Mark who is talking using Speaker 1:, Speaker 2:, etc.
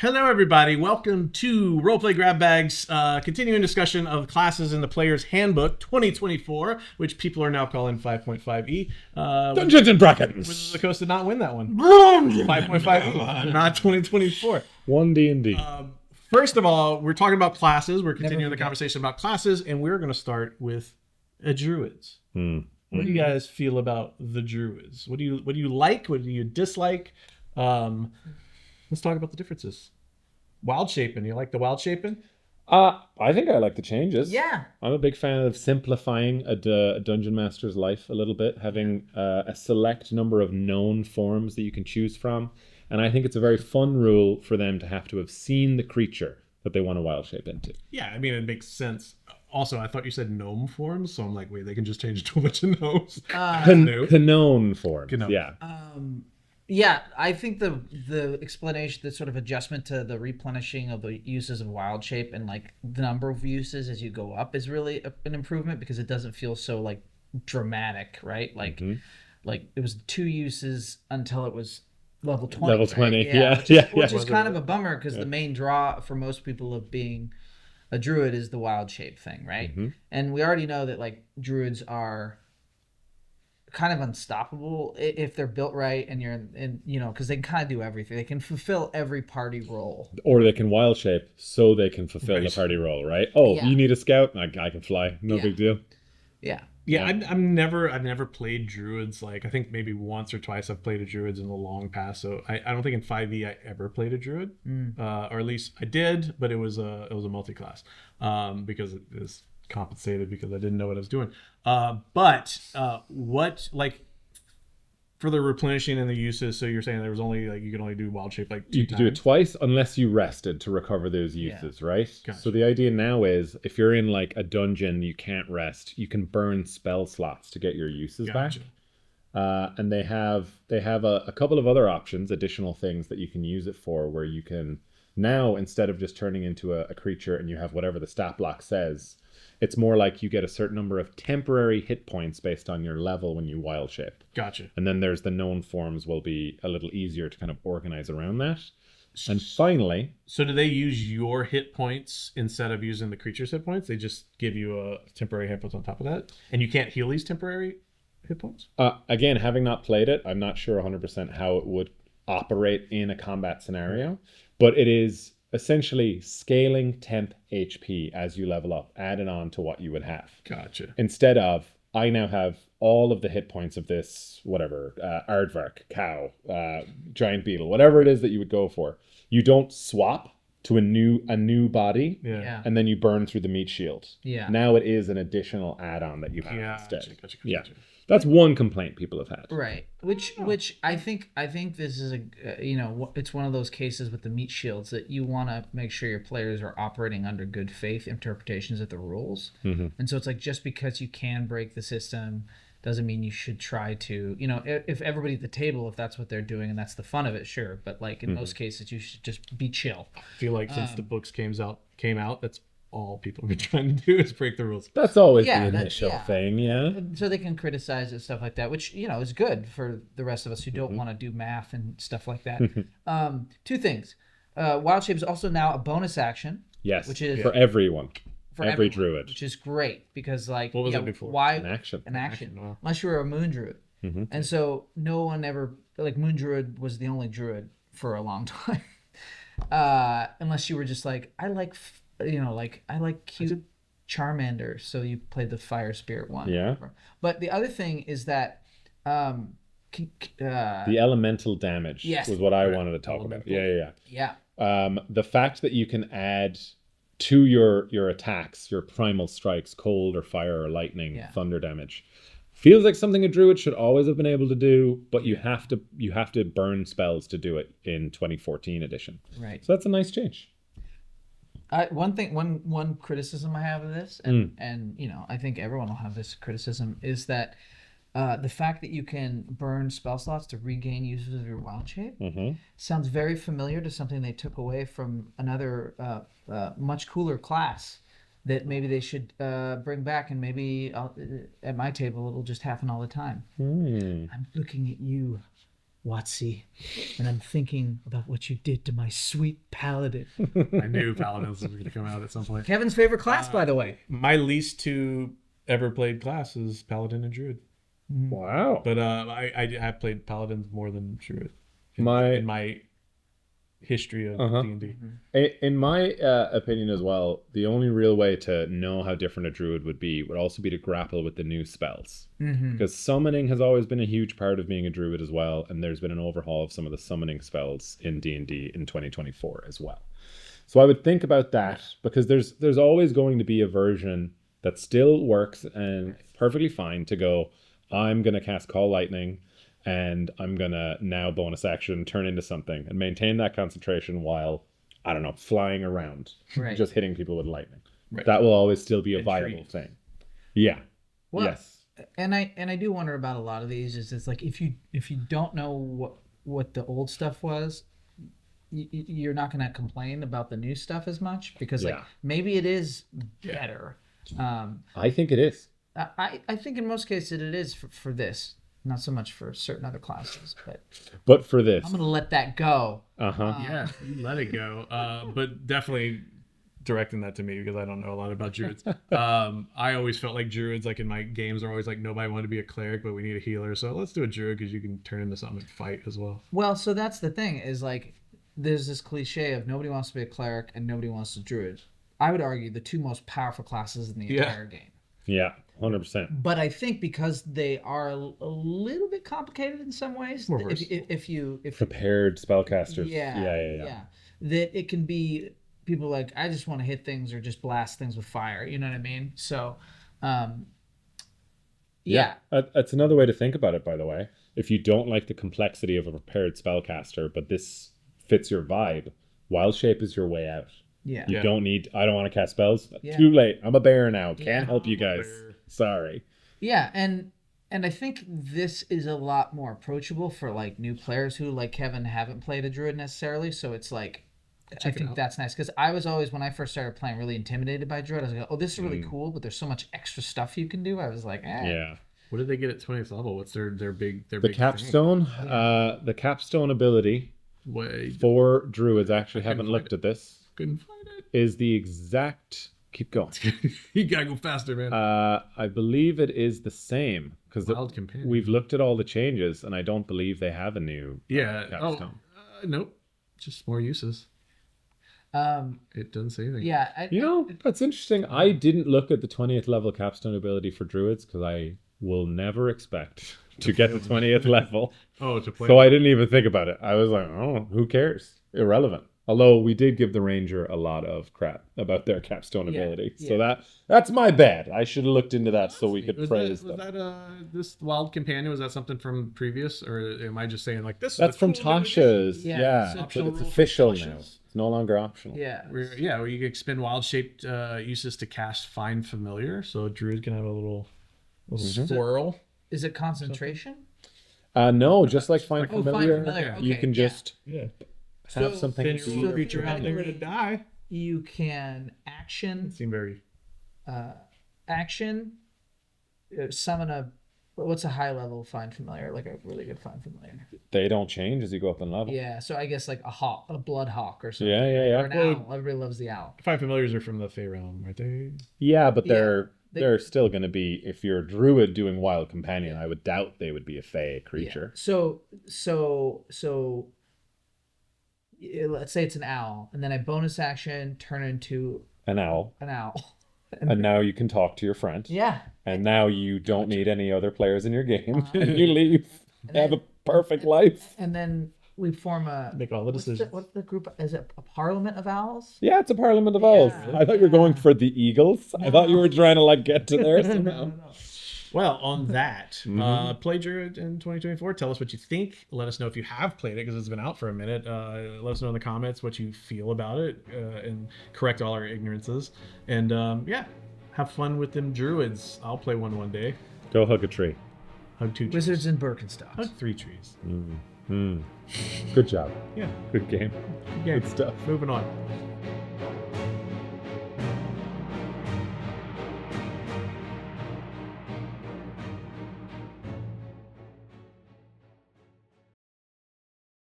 Speaker 1: Hello, everybody. Welcome to Roleplay Grab Bags, continuing discussion of classes in the Player's Handbook 2024, which people are now calling 5.5e.
Speaker 2: Dungeons and Dragons.
Speaker 1: Wizards of the Coast did not win that one. 5.5e, not 2024.
Speaker 2: 1D&D.
Speaker 1: First of all, we're talking about classes. We're continuing the conversation about classes, and we're going to start with druids. What do you guys feel about the druids? What do you like? What do you dislike? Let's talk about the differences. Wild shaping. You like the wild shaping?
Speaker 2: I think I like the changes.
Speaker 3: Yeah.
Speaker 2: I'm a big fan of simplifying a dungeon master's life a little bit, having a select number of known forms that you can choose from. And I think it's a very fun rule for them to have to have seen the creature that they want to wild shape into.
Speaker 1: Yeah, I mean, it makes sense. Also, I thought you said gnome forms, so I'm like, wait, they can just change it to a bunch of gnomes.
Speaker 2: Canon forms.
Speaker 1: Canon.
Speaker 2: Yeah.
Speaker 3: Yeah, I think the explanation, the sort of adjustment to the replenishing of the uses of wild shape and like the number of uses as you go up is really an improvement because it doesn't feel so like dramatic, right? Like it was 2 uses until it was level 20.
Speaker 2: Level 20,
Speaker 3: right?
Speaker 2: yeah.
Speaker 3: Which is kind of a bummer because the main draw for most people of being a druid is the wild shape thing, right? And we already know that like druids are kind of unstoppable if they're built right and you're in, you know, because they can kind of do everything. They can fulfill every party role,
Speaker 2: or they can wild shape so they can fulfill the party role, right? You need a scout, I can fly, no big deal.
Speaker 1: I've never played druids. Like I think maybe once or twice I've played a druids in the long past. So I don't think in 5e I ever played a druid, or at least I did, but it was a multi-class because it was compensated because I didn't know what I was doing. But what like for the replenishing and the uses? So you're saying there was only like you could only do wild shape like 2
Speaker 2: You could do it twice unless you rested to recover those uses, right?
Speaker 1: Gotcha.
Speaker 2: So the idea now is if you're in like a dungeon, you can't rest. You can burn spell slots to get your uses back. And they have a couple of other options, additional things that you can use it for, where you can now instead of just turning into a creature and you have whatever the stat block says. It's more like you get a certain number of temporary hit points based on your level when you wild shape.
Speaker 1: Gotcha.
Speaker 2: And then there's the known forms will be a little easier to kind of organize around that. And finally...
Speaker 1: So do they use your hit points instead of using the creature's hit points? They just give you a temporary hit points on top of that? And you can't heal these temporary hit points?
Speaker 2: Again, having not played it, I'm not sure 100% how it would operate in a combat scenario. But it is... essentially scaling temp HP as you level up, added on to what you would have.
Speaker 1: Gotcha.
Speaker 2: Instead of, I now have all of the hit points of this, whatever, aardvark, cow, giant beetle, whatever it is that you would go for. You don't swap to a new body, and then you burn through the meat shield.
Speaker 3: Yeah.
Speaker 2: Now it is an additional add-on that you have instead.
Speaker 1: Gotcha.
Speaker 2: That's one complaint people have had.
Speaker 3: Right. Which I think this is it's one of those cases with the meat shields that you want to make sure your players are operating under good faith interpretations of the rules. And so it's like just because you can break the system doesn't mean you should try to, if everybody at the table, if that's what they're doing and that's the fun of it, sure. But like in most cases, you should just be chill.
Speaker 1: I feel like since the books came out, that's all people have been trying to do is break the rules.
Speaker 2: That's always the initial thing,
Speaker 3: So they can criticize it, stuff like that, which, is good for the rest of us who don't want to do math and stuff like that. 2 things. Wild Shape is also now a bonus action.
Speaker 2: Yes,
Speaker 3: which is
Speaker 2: for everyone.
Speaker 3: For
Speaker 2: every
Speaker 3: everyone,
Speaker 2: druid.
Speaker 3: Which is great because like...
Speaker 1: What was it before?
Speaker 3: Why?
Speaker 2: An action.
Speaker 3: Wow. Unless you were a moon druid. And so no one ever... Like moon druid was the only druid for a long time. Unless you were just like, I like cute Charmander, so you played the fire spirit one.
Speaker 2: Yeah.
Speaker 3: But the other thing is that
Speaker 2: the elemental damage was what I wanted to talk about. Yeah. The fact that you can add to your attacks, your primal strikes, cold or fire or lightning, thunder damage, feels like something a druid should always have been able to do, but you have to burn spells to do it in 2014 edition.
Speaker 3: Right.
Speaker 2: So that's a nice change.
Speaker 3: One criticism I have of this, and I think everyone will have this criticism, is that the fact that you can burn spell slots to regain uses of your wild shape sounds very familiar to something they took away from another much cooler class that maybe they should bring back, and maybe at my table it'll just happen all the time. I'm looking at you, Watsy, and I'm thinking about what you did to my sweet paladin.
Speaker 1: I knew Paladins was going to come out at some point.
Speaker 3: Kevin's favorite class, by the way.
Speaker 1: My least two ever played class is Paladin and Druid.
Speaker 2: Wow.
Speaker 1: But I have played Paladins more than Druid in my history of D&D.
Speaker 2: In my opinion as well, the only real way to know how different a druid would also be to grapple with the new spells. Because summoning has always been a huge part of being a druid as well, and there's been an overhaul of some of the summoning spells in D&D in 2024 as well. So I would think about that, because there's always going to be a version that still works and perfectly fine to go, I'm going to cast Call Lightning, and I'm going to now bonus action turn into something and maintain that concentration while, I don't know, flying around, just hitting people with lightning. Right. That will always still be a viable thing. Yeah.
Speaker 3: Well,
Speaker 2: yes.
Speaker 3: And I do wonder about a lot of these. Is it's like if you don't know what the old stuff was, you're not going to complain about the new stuff as much, because like maybe it is better.
Speaker 2: I think it is.
Speaker 3: I think in most cases it is for this. Not so much for certain other classes,
Speaker 2: but for this,
Speaker 3: I'm gonna let that go.
Speaker 1: Yeah, you let it go. But definitely directing that to me, because I don't know a lot about druids. I always felt like druids, like in my games, are always like, nobody wanted to be a cleric, but we need a healer, so let's do a druid because you can turn into something and fight as well.
Speaker 3: Well, so that's the thing, is like there's this cliche of nobody wants to be a cleric and nobody wants to druid. I would argue the two most powerful classes in the entire game.
Speaker 2: Yeah. 100%.
Speaker 3: But I think because they are a little bit complicated in some ways, if
Speaker 2: prepared spellcasters,
Speaker 3: that it can be people like, I just want to hit things or just blast things with fire. You know what I mean? So,
Speaker 2: that's another way to think about it. By the way, if you don't like the complexity of a prepared spellcaster, but this fits your vibe, Wild Shape is your way out.
Speaker 3: Yeah.
Speaker 2: You don't need. I don't want to cast spells. Too late. I'm a bear now. Can't help you guys. Sorry.
Speaker 3: Yeah, and I think this is a lot more approachable for like new players who, like Kevin, haven't played a druid necessarily. So it's like, I think that's nice, because I was always, when I first started playing, really intimidated by druid. I was like, oh, this is really cool, but there's so much extra stuff you can do. I was like,
Speaker 2: Yeah.
Speaker 1: What did they get at 20th level? What's their big
Speaker 2: the capstone? The capstone ability for druids. Actually, haven't looked at this.
Speaker 1: Couldn't find it.
Speaker 2: Is the exact. Keep going.
Speaker 1: You gotta go faster, man.
Speaker 2: I believe it is the same, because we've looked at all the changes, and I don't believe they have a new capstone.
Speaker 1: Nope, just more uses. It doesn't say anything.
Speaker 3: Yeah,
Speaker 2: that's interesting. I didn't look at the 20th level capstone ability for druids, because I will never expect to get the 20th level.
Speaker 1: To play.
Speaker 2: So I didn't even think about it. I was like, oh, who cares? Irrelevant. Although we did give the ranger a lot of crap about their capstone ability, so that's my bad. I should have looked into that so we could praise them.
Speaker 1: Was that this wild companion? Was that something from previous, or am I just saying like this?
Speaker 2: That's from Tasha's.
Speaker 3: Yeah,
Speaker 2: it's official now. It's no longer optional.
Speaker 1: Where you can expend wild shaped uses to cast Find Familiar, so a druid can have a little swirl.
Speaker 3: Is it concentration?
Speaker 2: No, just like Find Familiar.
Speaker 3: Okay.
Speaker 2: You can just have something.
Speaker 1: Your creature out there to die.
Speaker 3: You can action.
Speaker 1: It seemed very.
Speaker 3: Summon a. What's a high level Find Familiar? Like a really good Find Familiar.
Speaker 2: They don't change as you go up in level.
Speaker 3: Yeah, so I guess like a blood hawk or something.
Speaker 2: Yeah.
Speaker 3: Or an owl. Everybody loves the owl.
Speaker 1: Find Familiars are from the Fey realm, aren't they?
Speaker 2: Yeah, but they're still going to be, if you're a druid doing Wild Companion, I would doubt they would be a Fey creature.
Speaker 3: Yeah. So let's say it's an owl, and then I bonus action turn into
Speaker 2: an owl.
Speaker 3: And
Speaker 2: now you can talk to your friend.
Speaker 3: Yeah.
Speaker 2: And now you don't need any other players in your game. And you leave. Have a perfect life.
Speaker 3: And then we form
Speaker 1: make all the decisions.
Speaker 3: What's the group? Is it a parliament of owls?
Speaker 2: Yeah, it's a parliament of owls. I thought you were going for the eagles. No. I thought you were trying to get to there somehow.
Speaker 3: No.
Speaker 1: Well, on that, play Druid in 2024. Tell us what you think. Let us know if you have played it, because it's been out for a minute. Let us know in the comments what you feel about it, and correct all our ignorances. And have fun with them druids. I'll play one day.
Speaker 2: Go hug a tree.
Speaker 1: Hug 2 trees.
Speaker 3: Wizards and Birkenstocks.
Speaker 1: Hug 3 trees.
Speaker 2: Good job.
Speaker 1: Yeah.
Speaker 2: Good game.
Speaker 1: Good
Speaker 2: stuff.
Speaker 1: Moving on.